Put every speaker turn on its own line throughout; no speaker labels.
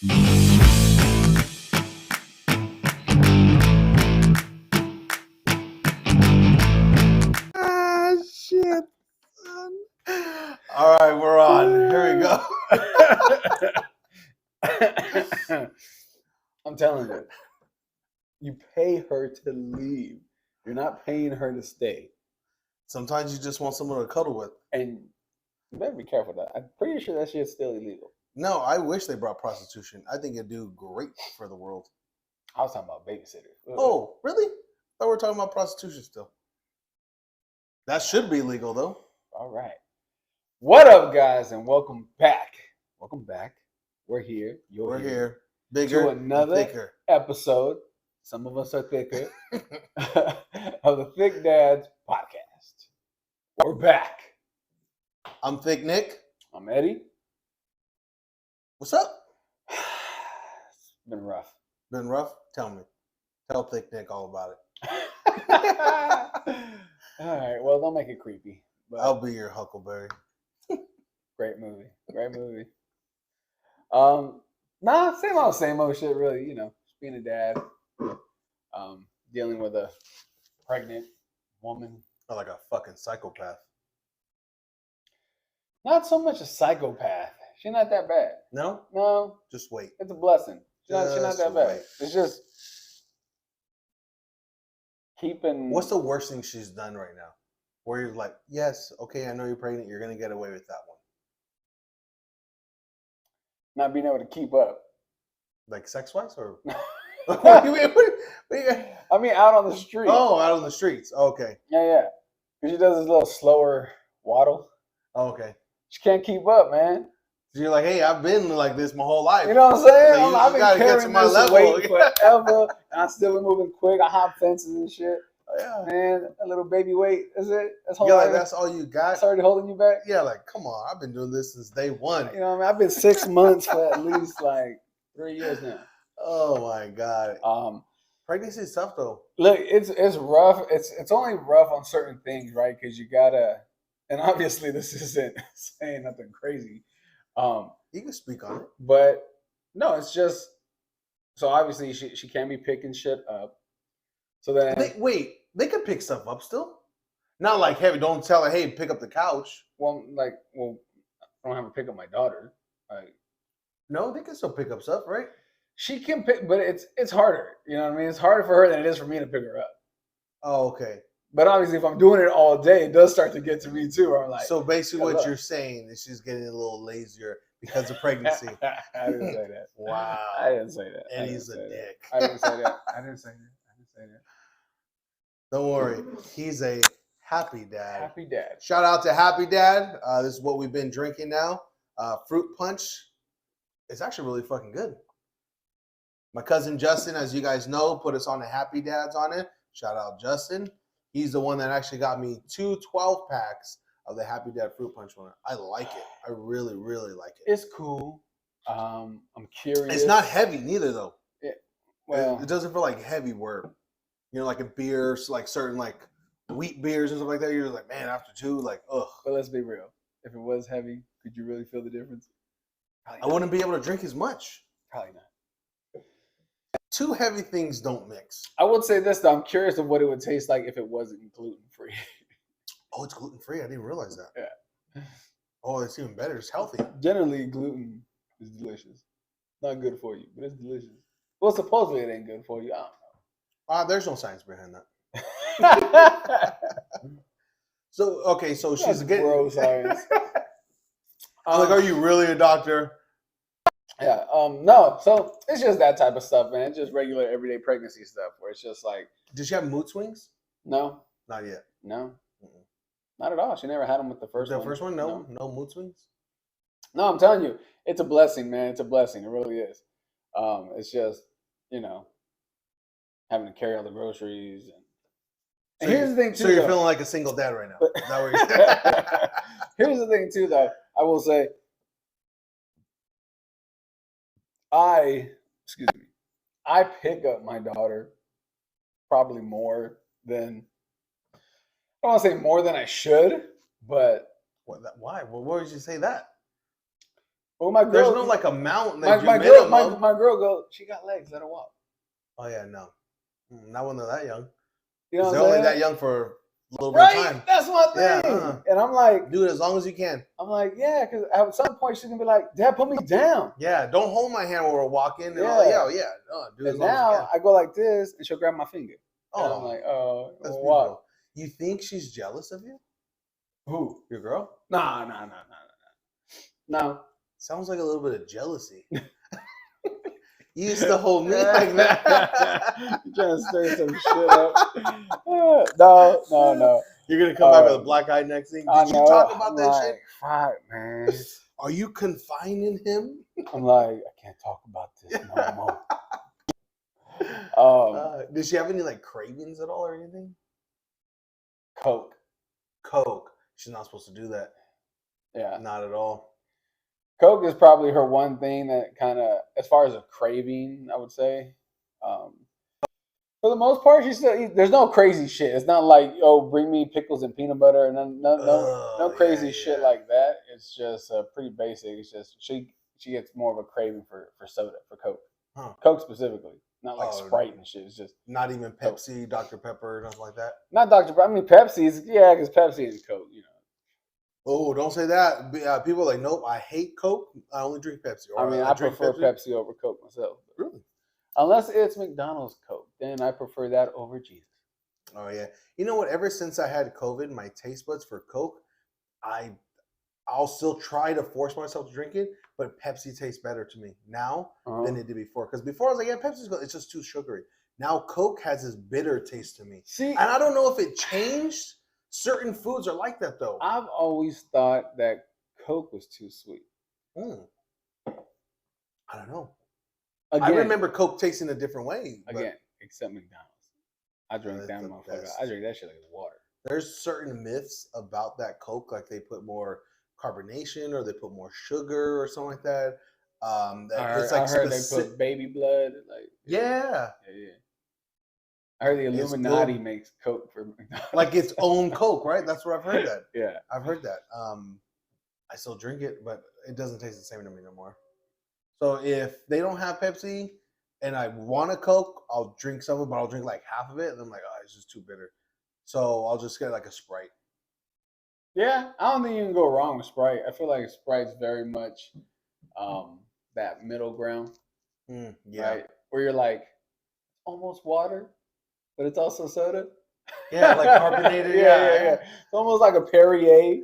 Ah, shit. All right, we're on. Here we go.
I'm telling you, you pay her to leave. You're not paying her to stay.
Sometimes you just want someone to cuddle with.
And you better be careful with that. I'm pretty sure that shit's still illegal.
No, I wish they brought prostitution. I think it'd do great for the world.
I was talking about babysitters.
Oh, really? I thought we were talking about prostitution still. That should be legal, though.
All right. What up, guys, and welcome back. Welcome back. We're here.
We're here. Bigger,
to another
thicker
episode. Some of us are thicker of the Thick Dads podcast. We're back.
I'm Thick Nick.
I'm Eddie.
What's up?
It's been rough.
Been rough? Tell me. Tell Thick Nick all about
it. All right. Well, don't make it creepy.
But I'll be your Huckleberry.
Great movie. Great movie. Nah, same old shit, really. You know, just being a dad, dealing with a pregnant woman.
Or like a fucking psychopath.
Not so much a psychopath. She's not that bad.
No?
No.
Just wait.
It's a blessing. She's not that bad. It's just keeping...
What's the worst thing she's done right now? Where you're like, yes, okay, I know you're pregnant. You're going to get away with that one.
Not being able to keep up.
Like sex-wise? Or...
I mean, out on the street.
Oh, out on the streets. Okay.
Yeah. Because she does this little slower waddle.
Oh, okay.
She can't keep up, man.
So you're like, hey, I've been like this my whole life.
You know what I'm saying?
So
I've been carrying this weight forever, and I still been moving quick. I hop fences and shit.
Oh, yeah.
Man, a little baby weight. Is it?
That's like, that's all you got?
It's already holding you back?
Yeah, like, come on. I've been doing this since day one.
You know what I mean? I've been 6 months for at least like 3 years now.
Oh, my God. Pregnancy is tough, though.
Look, it's rough. It's only rough on certain things, right? Because you got to, and obviously this isn't saying nothing crazy.
You can speak on it.
But, no, it's just, so obviously she can't be picking shit up. So then...
They could pick stuff up still. Not like heavy. Don't tell her, hey, pick up the couch.
Well, I don't have to pick up my daughter.
No, they can still pick up stuff, right?
She can pick, but it's harder. You know what I mean? It's harder for her than it is for me to pick her up.
Oh, okay.
But obviously, if I'm doing it all day, it does start to get to me too. Where I'm like,
so basically, what you're saying is she's getting a little lazier because of pregnancy.
I didn't say that.
Wow.
I didn't say that.
And he's a dick.
I didn't say that. I didn't say that.
Don't worry. He's a happy dad.
Happy dad.
Shout out to Happy Dad. This is what we've been drinking now. Fruit punch. It's actually really fucking good. My cousin Justin, as you guys know, put us on the Happy Dads on it. Shout out Justin. He's the one that actually got me 2 12-packs of the Happy Dad fruit punch one. I like it. I really, really like it.
It's cool. I'm curious.
It's not heavy neither, though.
Well,
it doesn't feel like heavy where, you know, like a beer, like certain like wheat beers and stuff like that. You're just like, man, after 2, like, ugh.
But let's be real. If it was heavy, could you really feel the difference?
I wouldn't be able to drink as much.
Probably not.
2 heavy things don't mix.
I would say this, though. I'm curious of what it would taste like if it wasn't gluten-free.
Oh, it's gluten-free? I didn't realize that.
Yeah.
Oh, it's even better. It's healthy.
Generally, gluten is delicious. Not good for you, but it's delicious. Well, supposedly it ain't good for you. I don't know.
There's no science behind that. So she's getting...
Bro science.
Like, are you really a doctor?
Yeah. No. So it's just that type of stuff, man. It's just regular everyday pregnancy stuff where it's just like.
Did she have mood swings?
No.
Not yet.
No. Mm-mm. Not at all. She never had them with the first one.
The first one? No mood swings?
No, I'm telling you, it's a blessing, man. It's a blessing. It really is. It's just, you know, having to carry all the groceries and here's the thing too.
So you're feeling like a single dad right now. Is that what you're saying?
Here's the thing too, though. I will say, I pick up my daughter probably more than, I don't want to say more than I should, but
why? Well, why would you say that?
Well, my
There's
girl,
no like amount
my,
that
my
you
girl,
minimum.
my girl go. She got legs. Let her walk.
Oh yeah, no, not when they're that young.
You know what
They're
I'm
only
saying?
that young for a little bit of
Right.
time.
That's my thing.
Yeah,
And I'm like,
do it as long as you can.
I'm like, yeah, because at some point she's gonna be like, Dad, put me down.
Yeah, don't hold my hand while we're walking. And
Yeah.
yeah. Do it as
And
long as you
now
can.
I go like this, and she'll grab my finger. And
Oh,
I'm like, oh,
that's
walk.
beautiful. You think she's jealous of you?
Who?
Your girl?
Nah. No.
Sounds like a little bit of jealousy. You used to hold me like that.
You trying to stir some shit up? No.
You're gonna come back with a black eye next thing.
I
Did you
know,
talk about
I'm
that
like,
shit?
Fuck, man.
Are you confining him?
I'm like, I can't talk about this no more.
Did she have any like cravings at all or anything?
Coke.
She's not supposed to do that.
Yeah.
Not at all.
Coke is probably her one thing that kind of, as far as a craving, I would say. For the most part, she still eats. There's no crazy shit. It's not like, oh, bring me pickles and peanut butter, and no crazy shit like that. It's just pretty basic. It's just she gets more of a craving for soda, for Coke.
Huh.
Coke specifically, not like Sprite and shit. It's just
not even Pepsi, Dr. Pepper, nothing like that.
Not Dr. Pepper. I mean, Pepsi's, yeah, because Pepsi and Coke, you know.
Oh, don't say that. People are like, nope, I hate Coke. I only drink Pepsi.
Or I mean, I prefer Pepsi over Coke myself.
Really?
Unless it's McDonald's Coke, then I prefer that over Jesus.
Oh yeah. You know what? Ever since I had COVID, my taste buds for Coke, I'll still try to force myself to drink it, but Pepsi tastes better to me now than it did before. Because before I was like, yeah, Pepsi's good. It's just too sugary. Now Coke has this bitter taste to me. See, and I don't know if it changed. Certain foods are like that though.
I've always thought that Coke was too sweet.
I don't know.
Again,
I remember Coke tasting a different way.
Again, except McDonald's. I drink that motherfucker. I drink that shit like water.
There's certain myths about that Coke, like they put more carbonation or they put more sugar or something like that.
I heard they put baby blood. Like
yeah.
I heard the Illuminati makes Coke for McDonald's.
Like its own Coke, right? That's where I've heard that.
Yeah,
I've heard that. I still drink it, but it doesn't taste the same to me no more. So if they don't have Pepsi and I want a Coke, I'll drink some of it, but I'll drink like half of it, and I'm like, oh, it's just too bitter. So I'll just get like a Sprite.
Yeah, I don't think you can go wrong with Sprite. I feel like Sprite's very much that middle ground.
Yeah.
Right? Where you're like, almost water, but it's also soda.
Yeah, like carbonated.
Yeah. It's almost like a Perrier.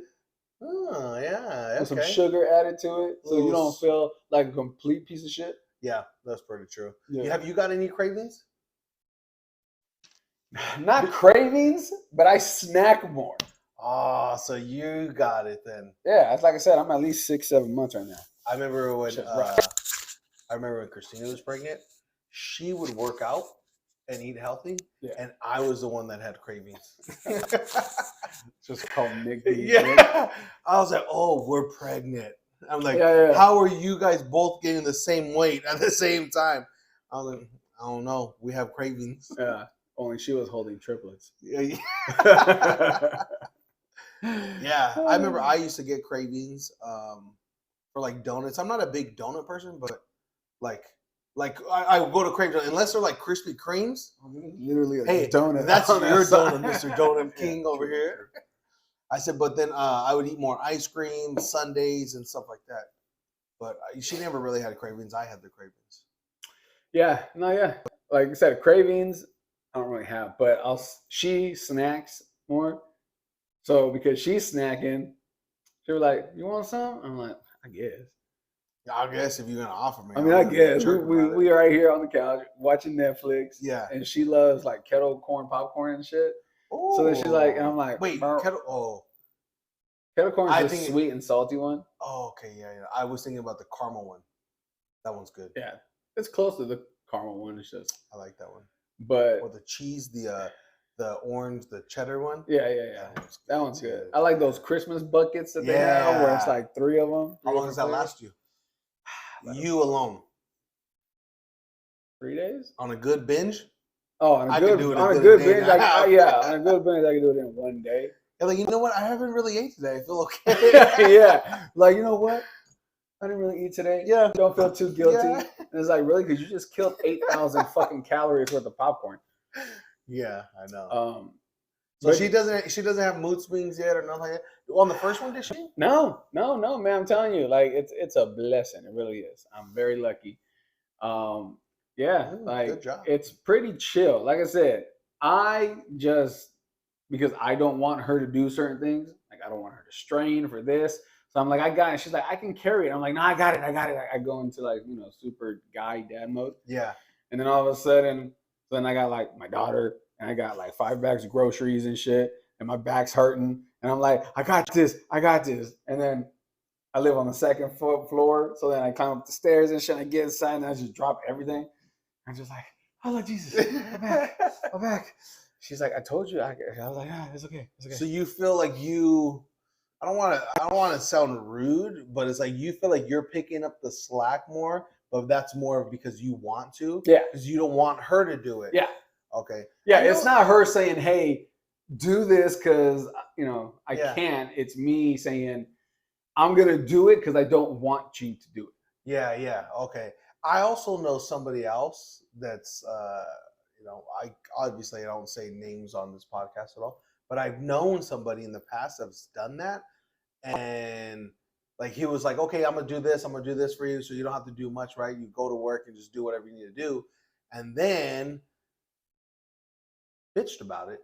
Oh, yeah.
With some sugar added to it, so you don't feel like a complete piece of shit.
Yeah, that's pretty true.
Yeah.
Have you got any cravings?
Not cravings, but I snack more.
Oh, so you got it then.
Yeah, like I said, I'm at least 6-7 months right now.
I remember when Christina was pregnant, she would work out and eat healthy, and I was the one that had cravings.
Just called Nick D.
Yeah. I was like, oh, we're pregnant. I'm like, how are you guys both getting the same weight at the same time? I was like, I don't know. We have cravings.
Yeah. Only she was holding triplets.
Yeah. Yeah. I remember I used to get cravings for like donuts. I'm not a big donut person, but like I would go to crave unless they're like Krispy Kremes.
Literally
a
donut.
That's your donut, Mr. Donut King over here. I said, but then I would eat more ice cream, sundaes, and stuff like that. But she never really had cravings. I had the cravings.
Yeah. Like I said, cravings, I don't really have. But she snacks more. So because she's snacking, she was like, you want some? I'm like, I guess.
I guess if you're going to offer me.
I mean, I guess. We are right here on the couch watching Netflix.
Yeah.
And she loves like kettle corn popcorn and shit. Ooh. So then she's like, and I'm like,
wait, kettle
corn is the sweet and salty one.
Oh, okay, yeah. I was thinking about the caramel one. That one's good.
Yeah, it's close to the caramel one. It's just
I like that one.
But
or the cheese, the orange, the cheddar one.
Yeah. That one's good. I like those Christmas buckets that they have where it's like 3 of them.
How long does that last you? You alone.
3 days
on a good binge.
Oh, on a good binge, on a good binge, I can do it in 1 day.
Yeah, like, you know what? I haven't really ate today. I feel okay.
Yeah, like, you know what? I didn't really eat today.
Yeah.
Don't feel too guilty.
Yeah.
And it's like, really? Because you just killed 8,000 fucking calories worth of popcorn.
Yeah, I know. So
but-
she doesn't have mood swings yet or nothing like that. On the first one, did she?
No, man. I'm telling you, like it's a blessing. It really is. I'm very lucky. Yeah, like
good job.
it's pretty chill. Like I said, I just because I don't want her to do certain things. Like I don't want her to strain for this. So I'm like, I got it. She's like, I can carry it. I'm like, no, I got it. I go into like, super guy dad mode.
Yeah.
And then all of a sudden, then I got like my daughter and I got like 5 bags of groceries and shit. And my back's hurting. And I'm like, I got this. And then I live on the second floor. So then I climb up the stairs and shit. I get inside and I just drop everything. I'm just like, oh, Lord Jesus, I'm back. She's like, I told you. I was like, it's okay.
So you feel like I don't want to sound rude, but it's like you feel like you're picking up the slack more, but that's more because you want to.
Yeah.
Because you don't want her to do it.
Yeah.
Okay.
Yeah, it's not her saying, hey, do this because, I
Yeah.
can't. It's me saying, I'm going to do it because I don't want you to do it.
Yeah. Okay. I also know somebody else that's, I obviously I don't say names on this podcast at all, but I've known somebody in the past that's done that. And like, he was like, okay, I'm going to do this for you. So you don't have to do much, right? You go to work and just do whatever you need to do. And then bitched about it.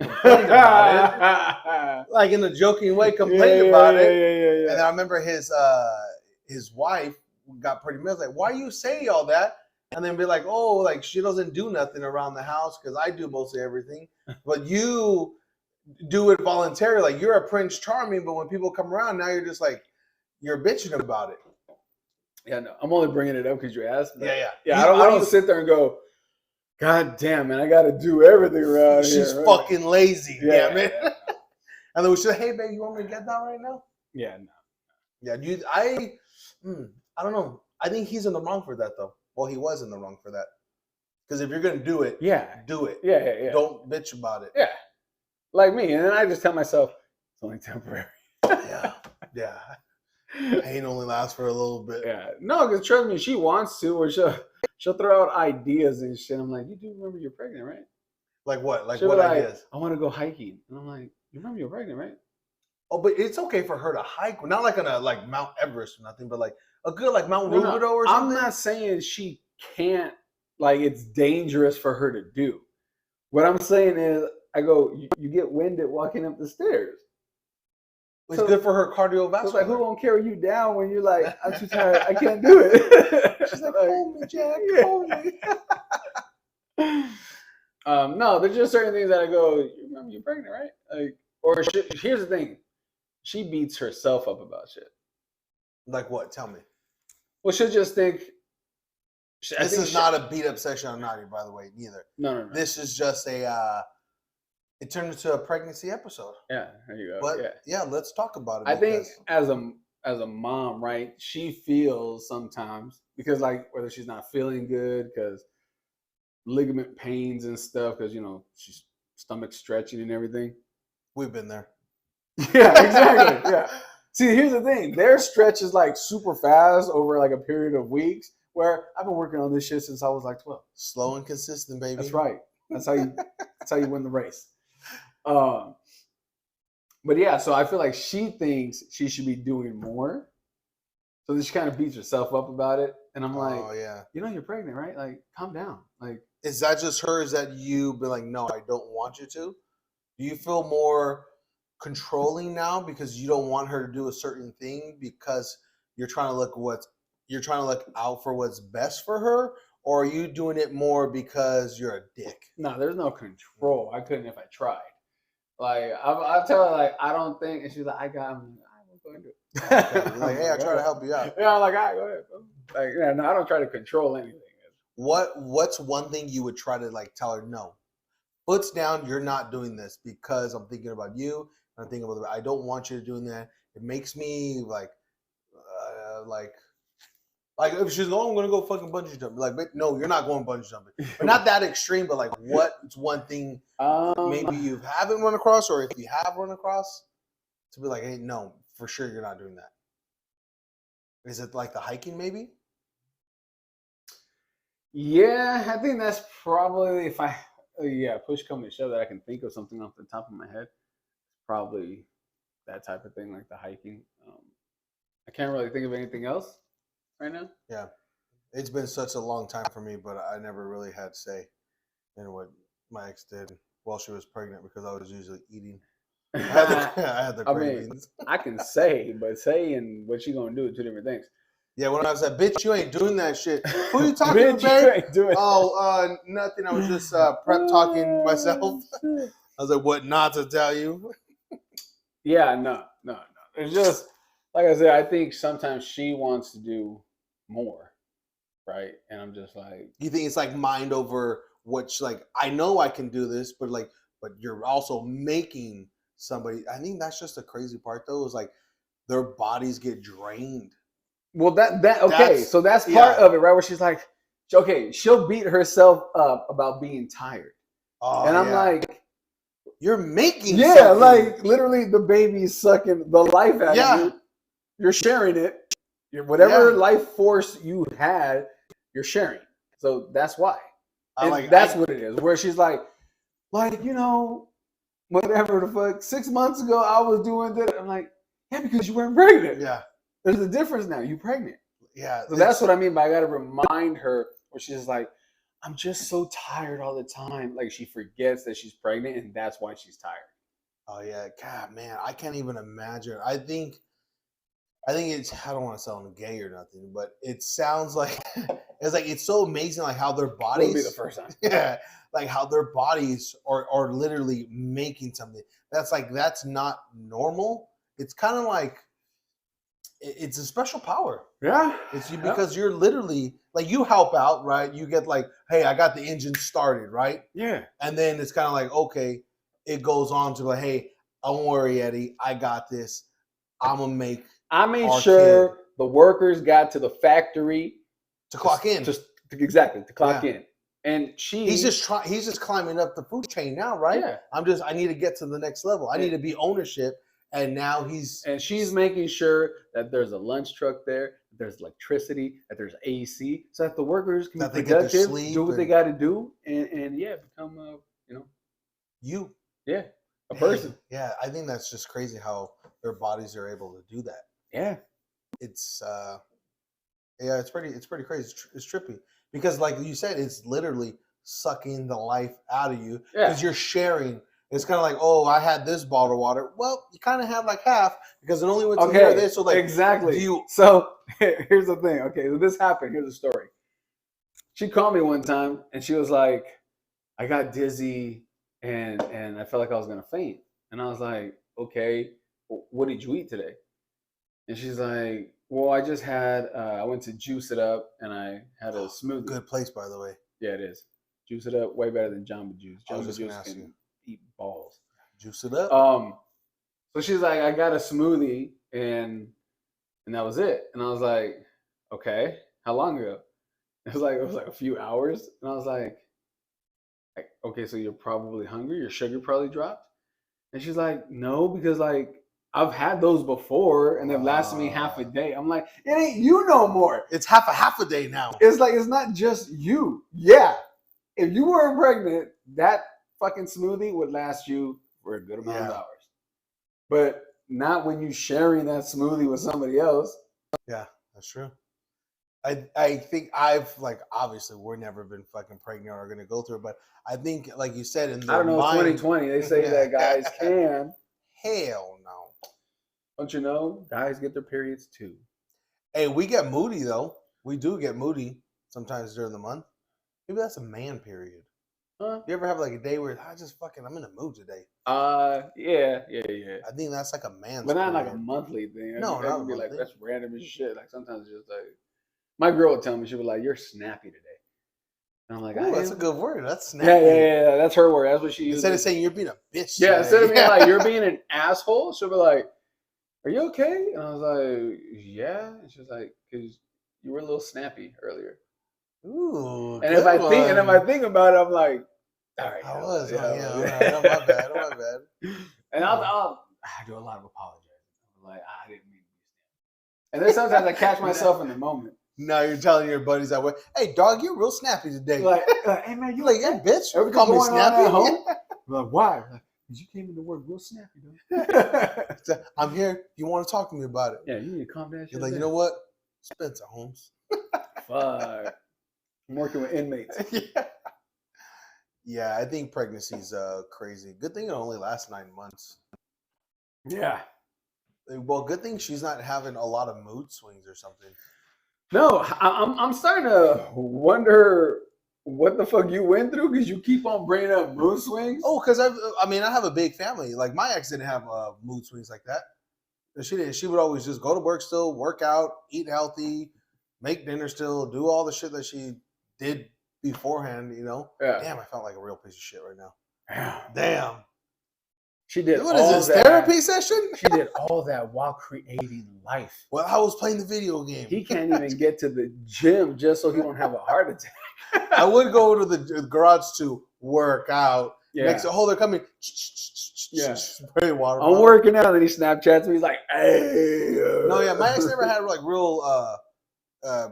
Complained about it. Like in a joking way, complained about it.
Yeah.
And then I remember his wife got pretty mad. Like, why you say all that? And then be like, oh, like she doesn't do nothing around the house because I do mostly everything. But you do it voluntarily. Like you're a Prince Charming, but when people come around, now you're just like, you're bitching about it.
Yeah, no, I'm only bringing it up because you asked.
Yeah.
I don't sit there and go, God damn, man, I got to do everything around here.
She's fucking lazy.
Yeah,
man.
Yeah.
And then we said, hey, babe, you want me to get that right now?
Yeah, no.
Yeah, dude, I don't know. I think he's in the wrong for that, though. Well, he was in the wrong for that. Because if you're going to do it, do it.
Yeah.
Don't bitch about it.
Yeah. Like me. And then I just tell myself, it's only temporary.
Yeah. Pain only lasts for a little bit.
Yeah. No, because trust me, she wants to, or she'll throw out ideas and shit. I'm like, you do remember you're pregnant, right?
Like what? Like
she'll
what
like,
ideas?
I want to go hiking. And I'm like, you remember you're pregnant, right?
Oh, but it's okay for her to hike. Not like on a like Mount Everest or nothing, but like a good like Mount Rubidoux or something.
I'm not saying she can't, like it's dangerous for her to do. What I'm saying is, I go, you get winded walking up the stairs.
It's good for her cardiovascular.
It's like, who gonna carry you down when you're like, I'm too tired, I can't do it.
She's like, hold me, Jack, hold me.
No, there's just certain things that I go, you remember you're pregnant, right? Like, or here's the thing, she beats herself up about shit.
Like what? Tell me.
Well, she'll just think.
This is not a beat up session on Naughty, by the way, neither.
No.
This is just a. It turned into a pregnancy episode.
Yeah, there you go.
But yeah, let's talk about it.
I think as a mom, right? She feels sometimes because like whether she's not feeling good because ligament pains and stuff because she's stomach stretching and everything.
We've been there.
Yeah, exactly. Yeah. See, here's the thing. Their stretch is like super fast over like a period of weeks. Where I've been working on this shit since I was like 12.
Slow and consistent, baby.
That's right. That's how you win the race. But yeah, so I feel like she thinks she should be doing more. So then she kind of beats herself up about it. And I'm like,
oh yeah,
you're pregnant, right? Like, calm down. Like,
is that just her? Is that you be like, no, I don't want you to? Do you feel more controlling now because you don't want her to do a certain thing because you're trying to look out for what's best for her, or are you doing it more because you're a dick?
No, there's no control. I couldn't if I tried. Like I'll tell her like I don't think, and she's like, I won't go into it.
Okay. Like, hey, I try to help you out.
Yeah, I'm like, all right, go ahead. Like, yeah, no, I don't try to control anything.
What's one thing you would try to like tell her no? Foots down, you're not doing this because I'm thinking about you. I'm thinking about I don't want you to doing that. It makes me like if she's going, I'm gonna go fucking bungee jumping. Like, but no, you're not going bungee jumping. But not that extreme. But like, what's one thing maybe you haven't run across, or if you have run across, to be like, hey, no, for sure you're not doing that. Is it like the hiking maybe?
Yeah, I think that's probably if I push come to shove that I can think of something off the top of my head. Probably that type of thing, like the hiking. I can't really think of anything else right now.
Yeah. It's been such a long time for me, but I never really had say in what my ex did while she was pregnant because I was usually eating. I had the
I mean,
cravings.
I can say, but say and what you gonna do are two different things.
Yeah, when I was like, bitch, you ain't doing that shit. Who are you talking
Bitch,
to, babe?
you ain't doing
Oh, nothing. I was just prep talking myself. I was like, what not to tell you?
Yeah, no. It's just like I said. I think sometimes she wants to do more, right? And I'm just like,
You think it's like mind over which, like, I know I can do this, but like, but you're also making somebody. I think that's just the crazy part, though, is like their bodies get drained.
well, that okay.
That's-
So that's part
yeah.
of it, right? Where she's like, okay, she'll beat herself up about being tired,
Oh,
and I'm
yeah.
like,
You're making
yeah,
something.
like literally the baby's sucking the life out
Yeah.
of you. You're sharing it. Whatever
Yeah.
life force you had, you're sharing. So that's why.
I
And
like
that's what it is. Where she's like, whatever the fuck. 6 months ago, I was doing that. I'm like, yeah, because you weren't pregnant.
Yeah.
There's a difference now. You're pregnant.
Yeah.
So that's what I mean by I got to remind her where she's like, I'm just so tired all the time. Like she forgets that she's pregnant and that's why she's tired.
Oh yeah, God, man, I can't even imagine. I think it's. I don't want to sound gay or nothing, but it sounds like it's so amazing, like how their bodies.
It'll be the first time.
Yeah, like how their bodies are literally making something. That's not normal. It's kind of like it's a special power.
Yeah.
It's because you're literally like you help out, right? You get like, hey, I got the engine started, right?
Yeah.
And then it's kind of like, okay, it goes on to like, hey, don't worry, Eddie, I got this. I'm gonna make.
I made
our
sure
kid
the workers got to the factory
to clock in.
Exactly to clock in. And
He's just climbing up the food chain now, right?
Yeah.
I need to get to the next level. I need to be ownership. And now
she's making sure that there's a lunch truck there, that there's electricity, that there's AC, so that the workers can be productive, do what they got to do, and become a person.
Yeah, I think that's just crazy how their bodies are able to do that.
Yeah,
it's pretty crazy. It's trippy because, like you said, it's literally sucking the life out of you because you're sharing. It's kind of like, oh, I had this bottle of water. Well, you kind of had like half because it only went to here or this. So like,
exactly. So here's the thing. Okay, so this happened. Here's the story. She called me one time and she was like, I got dizzy and I felt like I was gonna faint. And I was like, okay, what did you eat today? And she's like, well, I just had, I went to Juice It Up and I had a smoothie.
Good place, by the way.
Yeah, it is. Juice It Up, way better than Jamba Juice.
I was
Jamba
just
Juice
gonna ask
can
you.
eat balls.
Juice It Up.
So she's like, I got a smoothie and that was it. And I was like, okay, how long ago? It was like a few hours. And I was like, okay, so you're probably hungry. Your sugar probably dropped. And she's like, no, because like I've had those before and they've lasted me half a day. I'm like, it ain't you no more.
It's half a day now.
It's like, it's not just you. Yeah. If you weren't pregnant, that fucking smoothie would last you for a good amount of hours. But not when you sharing that smoothie with somebody else.
Yeah, that's true. I think I've obviously we're never been fucking pregnant or gonna go through it, but I think like you said in the
I don't know, 2020, they say that guys can.
Hell no.
Don't you know? Guys get their periods too.
Hey, we get moody though. We do get moody sometimes during the month. Maybe that's a man period. Huh? You ever have like a day where I'm in a mood today?
Yeah.
I think that's like a man's
but not
period.
like a monthly thing.
No,
not be like that's random as shit. Like sometimes it's just like my girl would tell me, she'd be like, "You're snappy today." And I'm like,
"Ooh, that's a good word. That's snappy."
Yeah. That's her word. That's what she uses.
Instead of saying you're being a bitch.
Yeah, instead of being like you're being an asshole, she'll be like, "Are you okay?" And I was like, "Yeah." And she was like, "Because you were a little snappy earlier."
Ooh.
And if I think about it, I'm like, all right.
I was. Yeah. My bad.
And I do a lot of apologizing. I'm like, I didn't mean to be snappy. And then sometimes I catch myself in the moment.
Now you're telling your buddies that way. Hey, dog, you're real snappy today.
Like, hey man,
You're like, yeah, bitch.
everything
Call me
going on
snappy.
at home? Like, why? Like, because you came into work real snappy, though.
I'm here. You want to talk to me about it?
Yeah, you need to calm down.
You're like, you know what, Spencer Holmes.
Fuck. I'm working with inmates.
Yeah, I think pregnancy's crazy. Good thing it only lasts 9 months.
Yeah.
Well, good thing she's not having a lot of mood swings or something.
No, I'm starting to wonder what the fuck you went through because you keep on bringing up mood swings.
Oh, because I mean, I have a big family. Like my ex didn't have mood swings like that. She didn't. She would always just go to work still, work out, eat healthy, make dinner still, do all the shit that she did beforehand. You know.
Yeah.
Damn, I felt like a real piece of shit right now.
Damn.
Damn.
She did.
What is this, therapy session?
She did all that while creating life.
Well, I was playing the video game.
He can't even get to the gym just so he don't have a heart attack.
I would go to the garage to work out.
Yeah.
Next, they're coming.
Yeah.
Spray water.
I'm working out, and he Snapchats me. He's like, "Hey."
No, yeah, my ex never had like real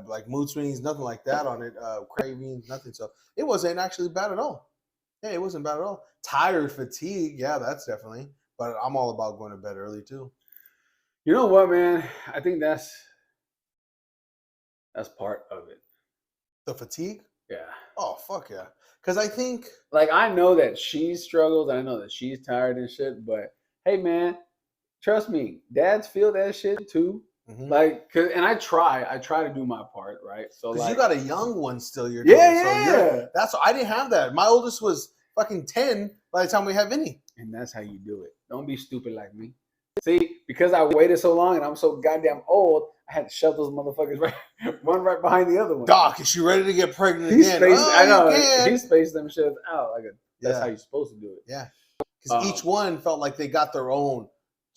like mood swings, nothing like that on it. Cravings, nothing. So it wasn't actually bad at all. Yeah, it wasn't bad at all. Tired, fatigue, yeah, that's definitely. But I'm all about going to bed early too.
You know what, man? I think that's part of it.
The fatigue?
Yeah.
Oh fuck yeah. Because I think
Like I know that she struggles. I know that she's tired and shit. But hey, man, trust me, dads feel that shit too. Like, and I try to do my part, right? So
because
like,
you got a young one still. You're
yeah.
That's I didn't have that. My oldest was fucking 10 by the time we had Vinny.
And that's how you do it. Don't be stupid like me. See, because I waited so long and I'm so goddamn old, I had to shove those motherfuckers one right behind the other one.
Doc, is she ready to get pregnant
He
again?
spaced,
Oh,
I know.
you can.
He spaced them shit out. That's how you're supposed to do it.
Yeah. Because each one felt like they got their own,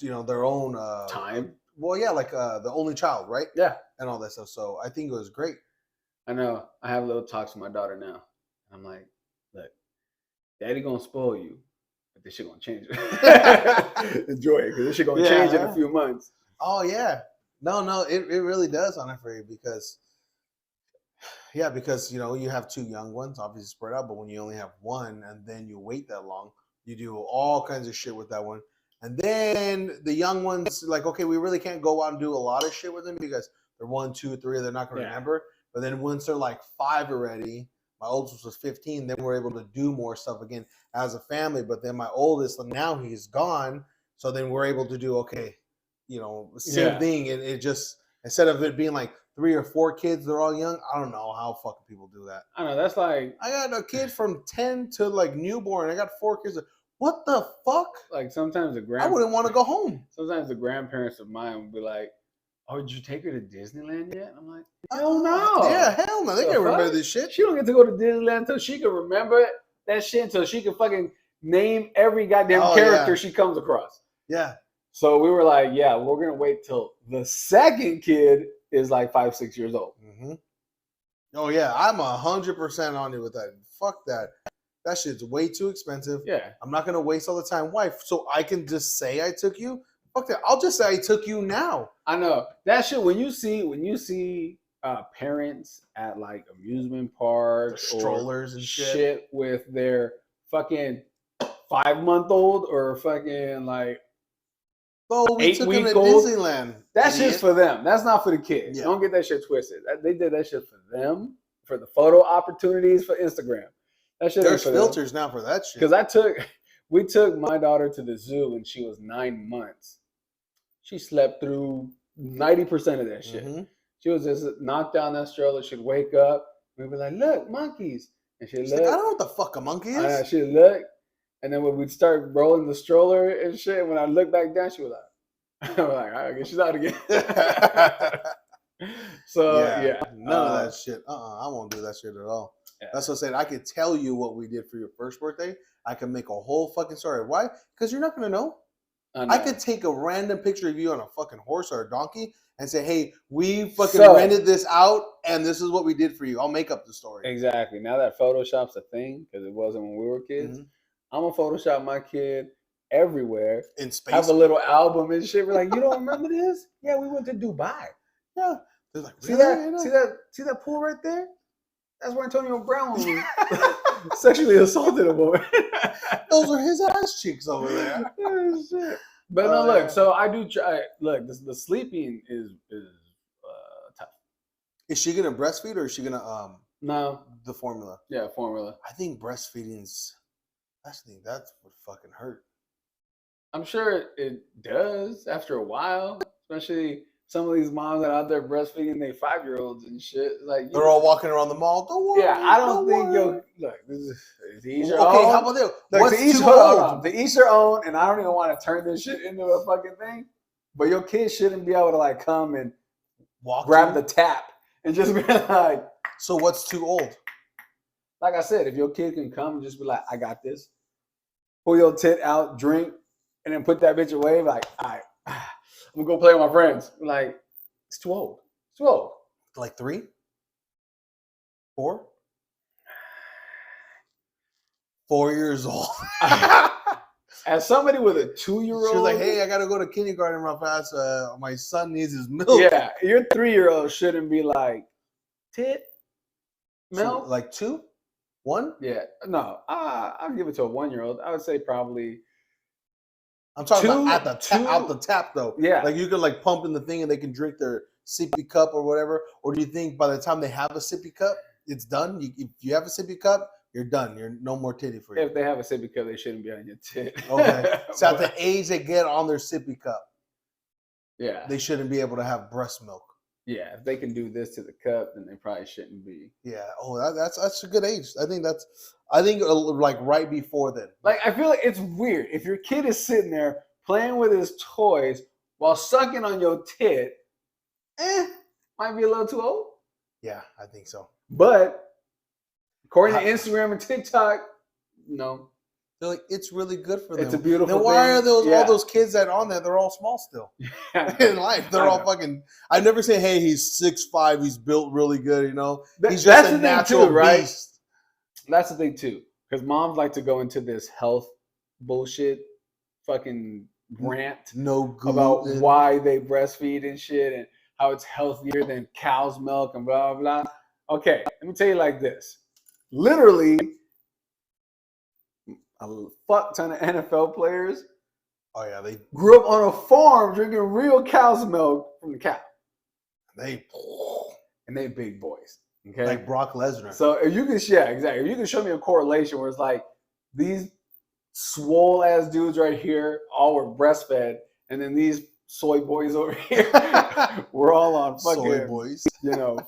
their own
time.
Well, yeah, like the only child, right?
Yeah.
And all that stuff. So I think it was great.
I know. I have little talks with my daughter now. I'm like, look, daddy gonna spoil you, but this shit gonna change it. Enjoy it, because this shit gonna change in a few months.
Oh yeah. No, it really does on it for you because you have two young ones, obviously spread out, but when you only have one and then you wait that long, you do all kinds of shit with that one. And then the young ones, like, okay, we really can't go out and do a lot of shit with them because they're 1, 2, 3, they're not going to remember. But then once they're like 5 already, my oldest was 15, then we're able to do more stuff again as a family. But then my oldest, now he's gone. So then we're able to do, same thing. And it just, instead of it being like 3 or 4 kids, they're all young. I don't know how fucking people do that.
I know, that's like,
I got a kid from 10 to like newborn. I got 4 kids. What the fuck?
Like sometimes
I wouldn't want to go home.
Sometimes the grandparents of mine would be like, "Oh, did you take her to Disneyland yet?" And I'm like, "Hell no."
Yeah, hell no. They can't remember this shit.
She don't get to go to Disneyland until she can remember that shit, until she can fucking name every goddamn character she comes across.
Yeah.
So we were like, yeah, we're going to wait till the second kid is like 5, 6 years old.
Mm-hmm. Oh, yeah. I'm 100% on it with that. Fuck that. That shit's way too expensive.
Yeah.
I'm not going to waste all the time. Why? So I can just say I took you? Fuck that. I'll just say I took you now.
I know. That shit, when you see parents at like amusement parks,
the strollers and
shit with their fucking 5-month-old or fucking like
we took him to Disneyland.
That shit's for them. That's not for the kids. Yeah. Don't get that shit twisted. They did that shit for them, for the photo opportunities for Instagram. That shit.
There's filters now for that shit.
Because we took my daughter to the zoo when she was 9 months. She slept through 90% of that shit. Mm-hmm. She was just knocked down that stroller. She'd wake up. We'd be like, "Look, monkeys!" And she'd look.
Like, I don't know what the fuck a monkey is.
She'd look, and then when we'd start rolling the stroller and shit, when I looked back down, she was like, "I'm like, I guess she's out again." So yeah,
none of that shit. I won't do that shit at all. Yeah. That's what I said. I could tell you what we did for your first birthday. I can make a whole fucking story. Why? Because you're not gonna know. I could take a random picture of you on a fucking horse or a donkey and say, "Hey, we fucking rented this out, and this is what we did for you." I'll make up the story.
Exactly. Now that Photoshop's a thing, because it wasn't when we were kids, I'm gonna Photoshop my kid everywhere
in space.
Have a little album and shit. We're like, "You don't remember this? Yeah, we went to Dubai."
Yeah. They're like,
See
really?
that? See that pool right there? That's where Antonio Brown sexually assaulted a woman.
Those are his ass cheeks over there.
Oh, shit. But
Oh,
no, look.
yeah.
So I do try. Look, the sleeping is tough.
Is she gonna breastfeed or is she gonna
No,
the formula?
yeah, formula.
I think breastfeeding's that's what fucking hurt.
I'm sure it does after a while, especially some of these moms that are out there breastfeeding their 5-year-olds and shit. Like
They're all walking around the mall. Don't worry.
yeah, I don't think
worry.
you'll look. This is to each your
Okay,
own.
how about this?
Look,
What's
to each,
too
hold on,
old?
hold on. To each their own, and I don't even want to turn this shit into a fucking thing. But your kids shouldn't be able to like come and grab the tap and just be like.
So what's too old?
Like I said, if your kid can come and just be like, I got this, pull your tit out, drink, and then put that bitch away, like, all right, I'm gonna go play with my friends. Like, it's too old. It's too old.
Like 3? 4? 4 years old.
As somebody with a 2-year-old,
She's like, hey, I gotta go to kindergarten real fast. My son needs his milk.
yeah, your 3-year-old shouldn't be like, tit, milk.
So, like 2? 1?
Yeah, no, I'll give it to a 1-year-old. I would say probably.
I'm talking
Two-
about out the tap though.
Yeah.
Like you can like pump in the thing and they can drink their sippy cup or whatever. Or do you think by the time they have a sippy cup, it's done? If you have a sippy cup, you're done. You're no more titty for you.
If they have a sippy cup, they shouldn't be on your tit.
Okay. So at
But-
the age they get on their sippy cup,
yeah,
they shouldn't be able to have breast milk.
yeah. If they can do this to the cup, then they probably shouldn't be.
Yeah. Oh, that's a good age. I think like right before then.
Like, I feel like it's weird if your kid is sitting there playing with his toys while sucking on your tit. Might be a little too old.
Yeah, I think so.
But according to Instagram and TikTok, no,
They're like, it's really good for them.
it's a beautiful.
Then why
thing.
are those
Yeah.
all those kids that are on there? They're all small still
Yeah.
in life. They're
I
all
know.
fucking. I never say, hey, he's 6'5", he's built really good. You know, he's
That's
just
the
a
thing
natural
too, right?
beast.
That's the thing too, because moms like to go into this health bullshit, fucking rant
No gluten.
about why they breastfeed and shit and how it's healthier than cow's milk and blah blah blah. Okay, let me tell you like this. Literally, a fuck ton of NFL players
Oh yeah,
grew up on a farm drinking real cow's milk from the cow,
they
and they big boys. Okay,
like Brock Lesnar.
so if you can, yeah, exactly. If you can show me a correlation where it's like these swole ass dudes right here all were breastfed, and then these soy boys over here were all on fucking
Soy boys.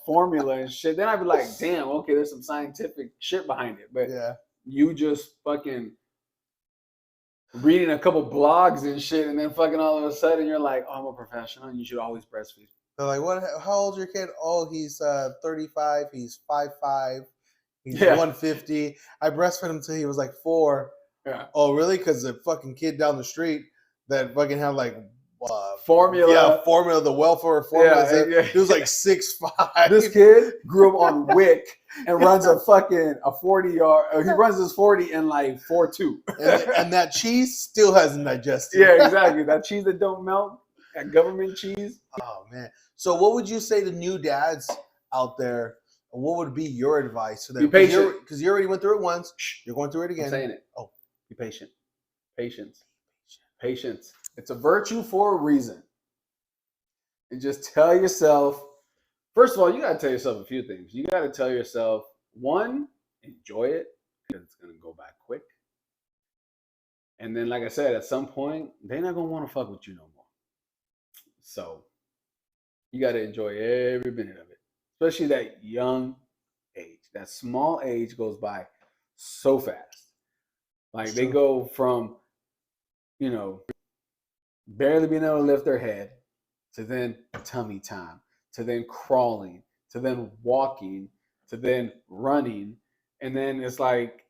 formula and shit. Then I'd be like, damn, okay, there's some scientific shit behind it, but
Yeah.
you just fucking reading a couple blogs and shit, and then fucking all of a sudden you're like, oh, I'm a professional, and you should always breastfeed.
They're like, what? How old's your kid? Oh, he's 35. He's 5'5". He's
Yeah.
150. I breastfed him until he was like 4.
Yeah.
Oh, really? Because the fucking kid down the street that fucking had like
Formula.
Yeah, formula. The welfare formula.
Yeah, yeah.
He was like 6'5".
This kid grew up on WIC and runs a 40-yard. He runs his 40 in like 4.2.
and that cheese still hasn't digested.
Yeah, exactly. That cheese that don't melt, that government cheese.
Oh man. So what would you say to new dads out there? What would be your advice to them?
Be patient.
Because you already went through it once. You're going through it
I'm
again.
saying it.
Oh.
Be patient. Patience. Patience. It's a virtue for a reason. And just tell yourself, first of all, you got to tell yourself a few things. You got to tell yourself, one, enjoy it because it's going to go by quick. And then, like I said, at some point, they're not going to want to fuck with you no more. So you got to enjoy every minute of it, especially that young age. That small age goes by so fast. Like they go from, barely being able to lift their head to then tummy time, to then crawling, to then walking, to then running. And then it's like,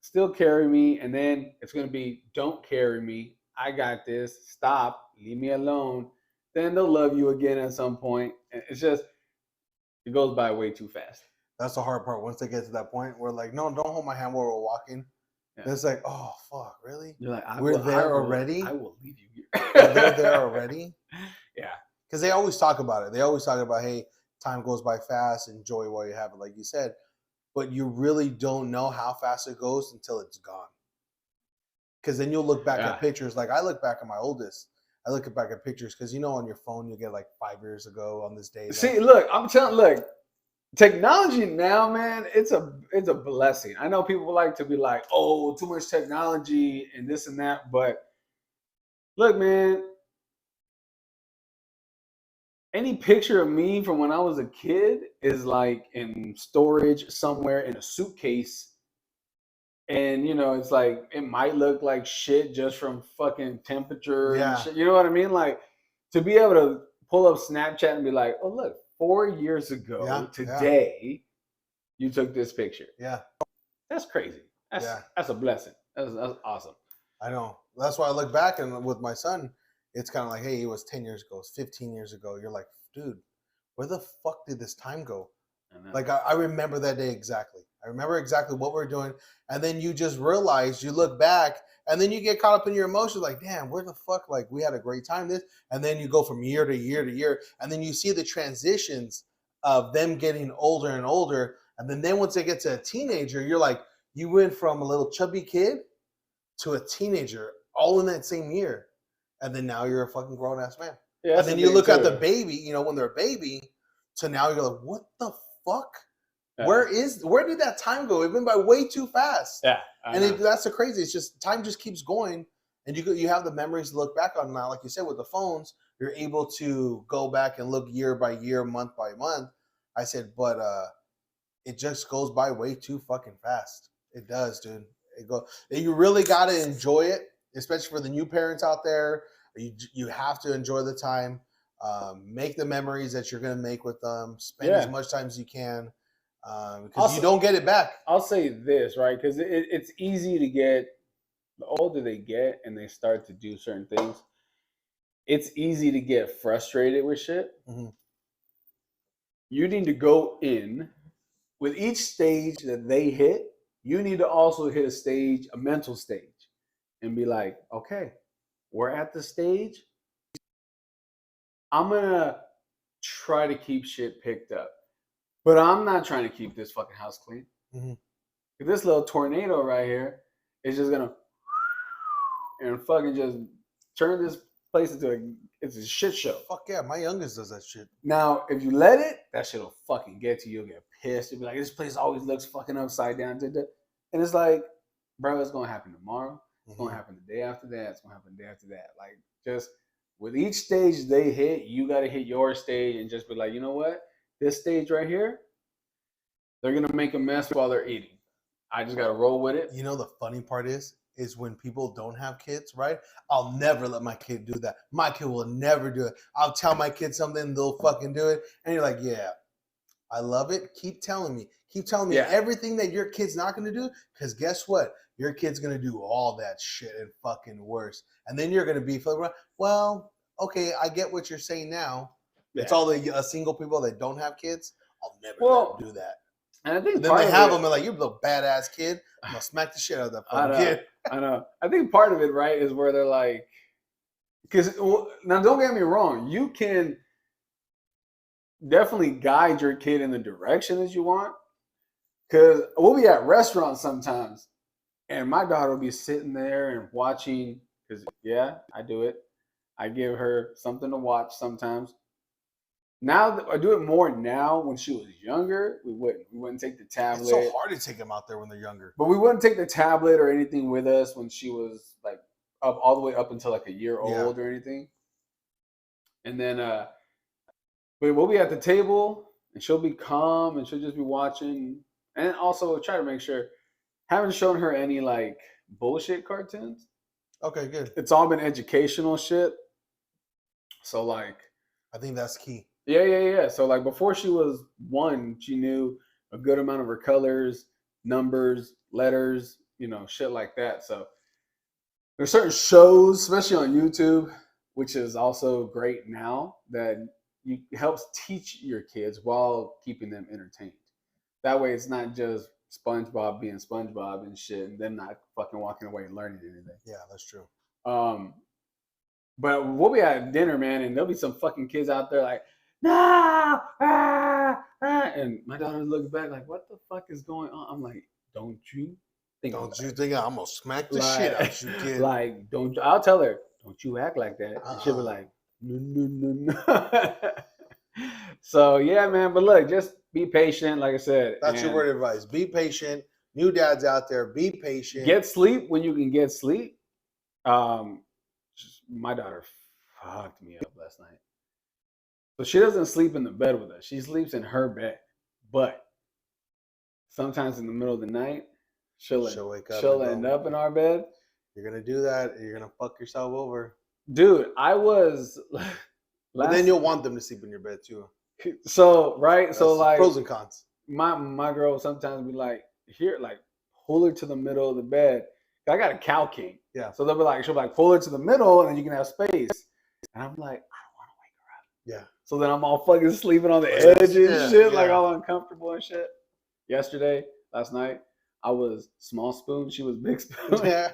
still carry me. And then it's going to be, don't carry me. I got this. Stop. Leave me alone. Then they'll love you again at some point. It's just, it goes by way too fast.
That's the hard part. Once they get to that point, we're like, no, don't hold my hand while we're walking.
Yeah.
And it's like, oh fuck, really?
You're like,
We're there already?
I will leave you here.
They're there already?
Yeah.
because they always talk about it. They always talk about, hey, time goes by fast, enjoy while you have it, like you said. But you really don't know how fast it goes until it's gone. Because then you'll look back at pictures. Like I look back at my oldest. I look back at pictures because on your phone you get like 5 years ago on this day.
See, look, technology now, man, it's a blessing. I know people like to be like, oh, too much technology and this and that, but look, man, any picture of me from when I was a kid is like in storage somewhere in a suitcase. And it's like it might look like shit just from fucking temperature and shit. You know what I mean? Like to be able to pull up Snapchat and be like, oh look, 4 years ago today, you took this picture.
Yeah.
That's crazy. That's a blessing. That's awesome.
I know. That's why I look back and with my son, it's kind of like, hey, it was 10 years ago, it was 15 years ago. You're like, dude, where the fuck did this time go? Like I remember that day exactly. I remember exactly what we're doing. And then you just realize, you look back, and then you get caught up in your emotions like, damn, where the fuck? Like, we had a great time this. And then you go from year to year to year. And then you see the transitions of them getting older and older. And then once they get to a teenager, you're like, you went from a little chubby kid to a teenager all in that same year. And then now you're a fucking grown-ass man. Yeah, and then you look at the baby, when they're a baby, to now you're like, what the fuck? Where did that time go? It went by way too fast.
Yeah,
that's the crazy. It's just time just keeps going, and you have the memories to look back on now. Like you said, with the phones, you're able to go back and look year by year, month by month. I said, but it just goes by way too fucking fast. It does, dude. You really got to enjoy it, especially for the new parents out there. You have to enjoy the time. Make the memories that you're gonna make with them. Spend as much time as you can. Because you don't get it back.
I'll say this, right? Because it's easy to get, the older they get and they start to do certain things, it's easy to get frustrated with shit.
Mm-hmm.
You need to go in with each stage that they hit. You need to also hit a mental stage, and be like, okay, we're at the stage. I'm gonna try to keep shit picked up. But I'm not trying to keep this fucking house clean.
Mm-hmm.
This little tornado right here is just gonna and fucking just turn this place into it's a shit show.
Fuck yeah, my youngest does that shit.
Now, if you let it, that shit will fucking get to you. You'll get pissed. You'll be like, this place always looks fucking upside down. And it's like, bro, it's gonna happen tomorrow. It's gonna happen the day after that. It's gonna happen the day after that. Like, just with each stage they hit, you gotta hit your stage and just be like, you know what? This stage right here, they're gonna make a mess while they're eating. I just gotta roll with it.
The funny part is when people don't have kids, right? I'll never let my kid do that. My kid will never do it. I'll tell my kid something, they'll fucking do it. And you're like, yeah, I love it. Keep telling me everything that your kid's not gonna do, because guess what? Your kid's gonna do all that shit and fucking worse. And then you're gonna be like, well, okay, I get what you're saying now. Yeah. It's all the single people that don't have kids. I'll never let them do that.
And I think
then they have them and like, you're the badass kid. I'm gonna smack the shit out of that fucking kid.
I know. I think part of it, right, is where they're like, because now don't get me wrong, you can definitely guide your kid in the direction that you want. Because we'll be at restaurants sometimes, and my daughter will be sitting there and watching. Because I do it. I give her something to watch sometimes. Now I do it more now. When she was younger, we wouldn't take the tablet.
It's so hard to take them out there when they're younger.
But we wouldn't take the tablet or anything with us when she was like all the way up until like a year old or anything. And then we'll be at the table and she'll be calm and she'll just be watching. And also try to make sure, haven't shown her any like bullshit cartoons.
Okay, good.
It's all been educational shit. So like,
I think that's key.
Yeah. So like before she was 1, she knew a good amount of her colors, numbers, letters, shit like that. So there's certain shows, especially on YouTube, which is also great now, that helps teach your kids while keeping them entertained. That way it's not just SpongeBob being SpongeBob and shit and them not fucking walking away and learning anything.
Yeah, that's true.
But we'll be at dinner, man, and there'll be some fucking kids out there like, no, and my daughter looks back like, what the fuck is going on? I'm like, don't you think
Don't
about
you
it.
think I'm gonna smack the
Like,
shit out you, kid?
like, don't. I'll tell her, don't you act like that. And she'll be like, no, no, no, no. So yeah, man. But look, just be patient. Like I said,
That's your
and
word of advice. Be patient. New dads out there, be patient.
get sleep when you can get sleep. My daughter fucked me up last night. So she doesn't sleep in the bed with us. She sleeps in her bed. But sometimes in the middle of the night, she'll
wake up.
she'll end up in our bed.
You're gonna do that. You're gonna fuck yourself over.
Dude, I was.
But then you'll want them to sleep in your bed too.
So right,
That's
so like
pros and cons.
my girl sometimes be like, here, like pull her to the middle of the bed. I got a cow king.
Yeah.
So they'll be like, she'll be like, pull her to the middle, and then you can have space. And I'm like, I don't want to wake her up.
Yeah.
So then I'm all fucking sleeping on the edge and
Yeah,
shit, like
yeah.
all uncomfortable and shit. Last night, I was small spoon, she was big spoon.
Yeah.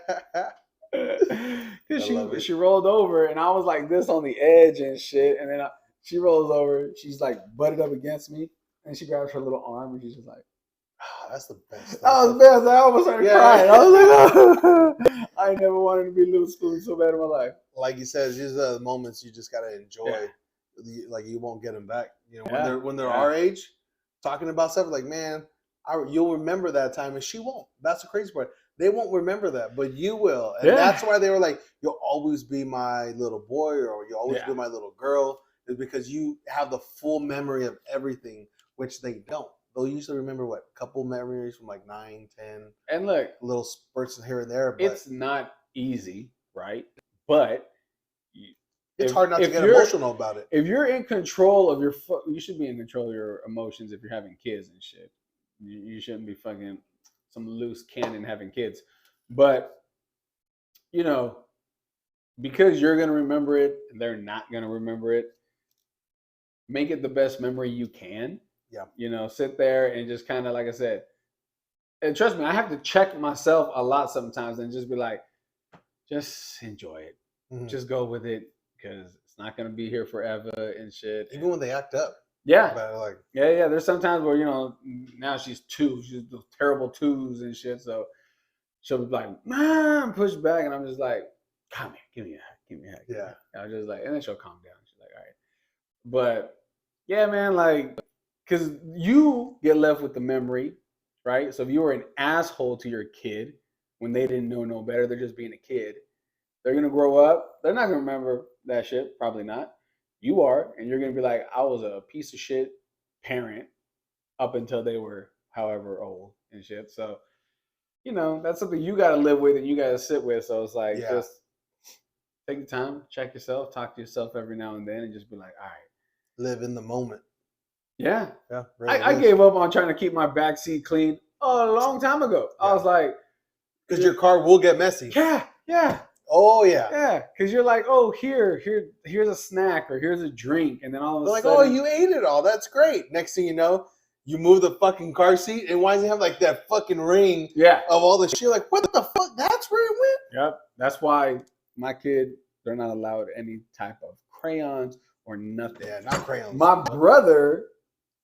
Because she rolled over and I was like this on the edge and shit. And then she rolls over, she's like butted up against me, and she grabs her little arm and she's just like,
That's the best.
that was the best. I almost started crying. I was like, oh. I never wanted to be little spoon so bad in my life.
Like you said, these are the moments you just gotta enjoy.
Yeah.
Like you won't get them back. You know,
Yeah.
when they're our age, talking about stuff like, man, you'll remember that time, and she won't. That's the crazy part. They won't remember that, but you will, and that's why they were like, "You'll always be my little boy," or "You'll always be my little girl," is because you have the full memory of everything, which they don't. They'll usually remember a couple memories from like 9, 10,
and look,
little spurts here and there. But
it's not easy, right? But
it's hard not to get emotional about it.
If you're in control of you should be in control of your emotions if you're having kids and shit. You shouldn't be fucking some loose cannon having kids. But, you know, because you're going to remember it, they're not going to remember it. Make it the best memory you can.
Yeah.
You know, sit there and just kind of, like I said, and trust me, I have to check myself a lot sometimes and just be like, just enjoy it. Mm-hmm. Just go with it because it's not going to be here forever and shit.
Even when they act up.
Yeah.
Like,
yeah. There's sometimes where, you know, now she's 2. She's those terrible 2s and shit. So she'll be like, Mom, push back. And I'm just like, come here, give me a hug. Give me a hug.
Yeah.
And I'm just like, and then she'll calm down. She's like, all right. But yeah, man, like, because you get left with the memory, right? So if you were an asshole to your kid when they didn't know no better, they're just being a kid. They're going to grow up. They're not going to remember that shit. Probably not. You are, and you're going to be like, I was a piece of shit parent up until they were however old and shit. So, you know, that's something you got to live with and you got to sit with. So it's like, just take the time, check yourself, talk to yourself every now and then, and just be like, all right.
Live in the moment.
Yeah.
Really
I gave up on trying to keep my back seat clean a long time ago. I was like.
Because your car will get messy.
Yeah.
Oh, yeah.
Yeah, because you're like, oh, here's a snack or here's a drink. And then all of a sudden.
Like, oh, you ate it all. That's great. Next thing you know, you move the fucking car seat. And why does it have like that fucking ring of all the shit? Like, what the fuck? That's where it went?
Yep. That's why my kid, they're not allowed any type of crayons or nothing.
Yeah, not crayons.
My brother,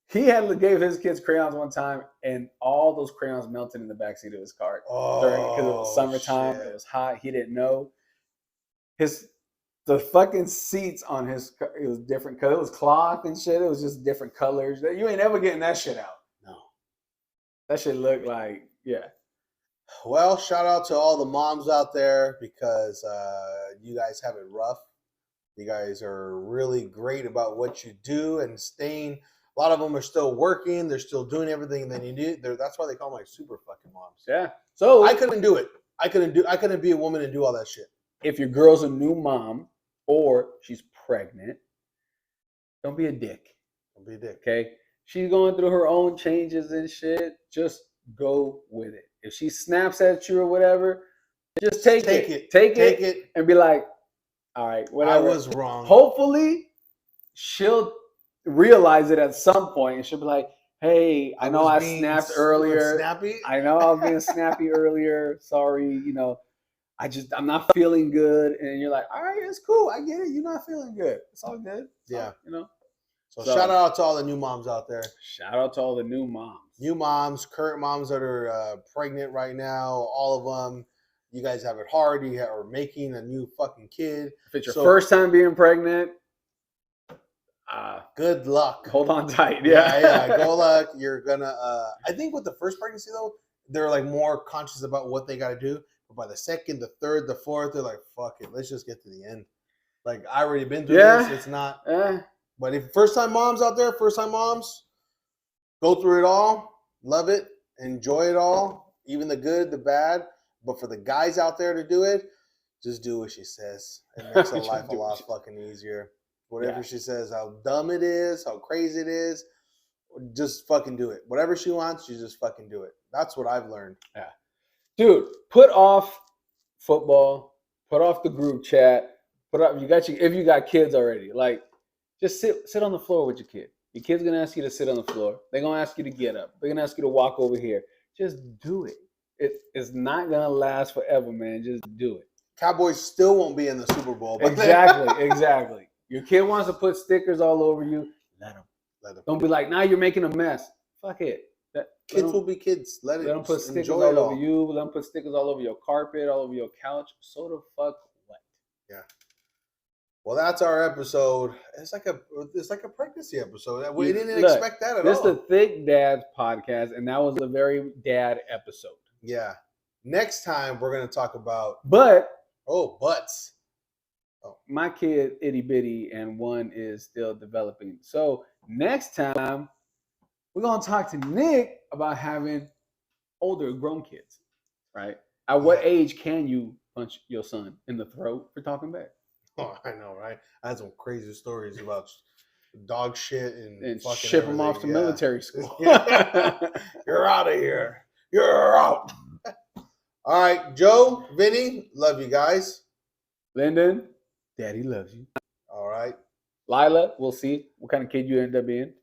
he gave his kids crayons one time, and all those crayons melted in the backseat of his car. Because it was summertime, it was hot, he didn't know. The fucking seats on his car, it was different because it was cloth and shit. It was just different colors. You ain't ever getting that shit out.
No.
That shit looked like, yeah.
Well, shout out to all the moms out there because you guys have it rough. You guys are really great about what you do and staying. A lot of them are still working. They're still doing everything they need to do. That's why they call them like super fucking moms.
Yeah. So
I couldn't do it. I couldn't be a woman and do all that shit.
If your girl's a new mom or she's pregnant, don't be a dick.
Don't be a dick.
Okay? She's going through her own changes and shit. Just go with it. If she snaps at you or whatever, just take it. Take it and be like, all right, whatever.
I was wrong.
Hopefully, she'll realize it at some point and she'll be like, hey, I know I snapped earlier.
Snappy?
I know I was being snappy earlier. Sorry, you know. I'm not feeling good. And you're like, all right, it's cool. I get it. You're not feeling good. It's all good.
Yeah.
So
shout out to all the new moms out there.
Shout out to all the new moms.
New moms, current moms that are pregnant right now, all of them. You guys have it hard. You are making a new fucking kid.
If it's your first time being pregnant,
good luck.
Hold on tight.
Yeah. Good luck. You're gonna. I think with the first pregnancy though, they're like more conscious about what they got to do. But by the second, the third, the fourth, they're like, "Fuck it, let's just get to the end." Like I already been through this. It's not. But if first time moms out there, go through it all, love it, enjoy it all, even the good, the bad. But for the guys out there to do it, just do what she says. It makes her life a lot fucking easier. Whatever she says, how dumb it is, how crazy it is, just fucking do it. Whatever she wants, you just fucking do it. That's what I've learned.
Yeah. Dude, put off football, put off the group chat, if you got kids already, like just sit on the floor with your kid. Your kid's gonna ask you to sit on the floor. They're gonna ask you to get up. They're gonna ask you to walk over here. Just do it. It's not gonna last forever, man. Just do it.
Cowboys still won't be in the Super Bowl. But
Exactly. Your kid wants to put stickers all over you. Let them. Don't be like, now you're making a mess. Fuck it.
Kids will be kids. Let
them put stickers all over you. Let them put stickers all over your carpet, all over your couch. So the fuck what?
Yeah. Well, that's our episode. It's like a pregnancy episode. We didn't expect that at all.
This is the Thick Dads podcast, and that was a very dad episode.
Yeah. Next time we're gonna talk about
butts. My kid itty bitty, and one is still developing. So next time we're gonna talk to Nick about having older grown kids. Right? At what age can you punch your son in the throat for talking back?
Oh, I know, right? I had some crazy stories about dog shit and
ship them off to military school.
You're out of here. You're out. All right, Joe, Vinny, love you guys.
Lyndon, Daddy loves you.
All right.
Lila, we'll see what kind of kid you end up being.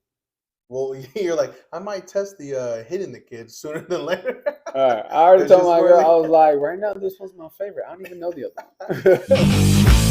Well, you're like, I might test the hitting the kids sooner than later.
All right. I already told my girl, I was like, right now, this one's my favorite. I don't even know the other one.